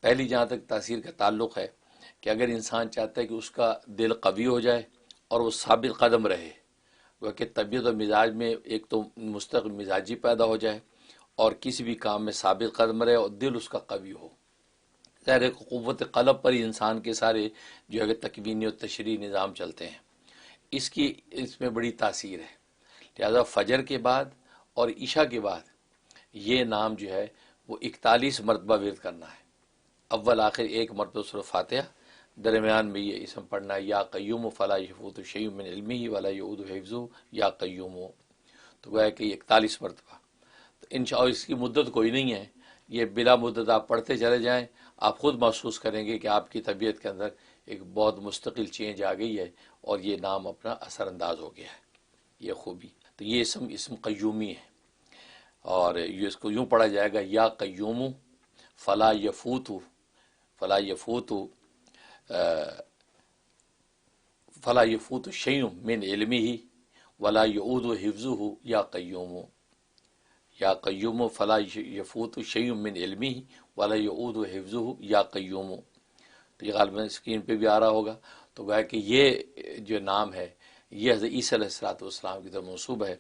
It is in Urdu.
پہلی جہاں تک تاثیر کا تعلق ہے کہ اگر انسان چاہتا ہے کہ اس کا دل قوی ہو جائے اور وہ ثابت قدم رہے، وہ کہ طبیعت و مزاج میں ایک تو مستقل مزاجی پیدا ہو جائے اور کسی بھی کام میں ثابت قدم رہے اور دل اس کا قوی ہو، ظاہر ہے کہ قوت قلب پر ہی انسان کے سارے جو ہے کہ تکوینی و تشریحی نظام چلتے ہیں، اس میں بڑی تاثیر ہے۔ لہذا فجر کے بعد اور عشاء کے بعد یہ نام جو ہے وہ 41 مرتبہ ورد کرنا ہے، اول آخر ایک مرتبہ سورہ فاتحہ، درمیان میں یہ اسم پڑھنا ہے، یا قیوم فلا یفوت شیء من علمہ ولا یعود حفظہ، یا قیوم، تو گویا کہ یہ 41 مرتبہ، تو انشاءاللہ اس کی مدت کوئی نہیں ہے، یہ بلا مدت آپ پڑھتے چلے جائیں، آپ خود محسوس کریں گے کہ آپ کی طبیعت کے اندر ایک بہت مستقل چینج آ گئی ہے اور یہ نام اپنا اثر انداز ہو گیا ہے، یہ خوبی۔ تو یہ اسم قیومی ہے، اور یہ اس کو یوں پڑھا جائے گا، یا قیوم فلا یفوت، فلا یفوت فلا یفوت شیء من علمہ ولا یعود حفظہ، یا قیوم، یا قیوم فلا یفوت شیء من علمہ ولا یعود حفظہ، یا قیوم۔ تو یہ غالباً اسکرین پہ بھی آ رہا ہوگا۔ تو گویا کہ یہ جو نام ہے یہ حضرت عیسیٰ علیہ الصلوۃ والسلام کی طرف منسوب ہے،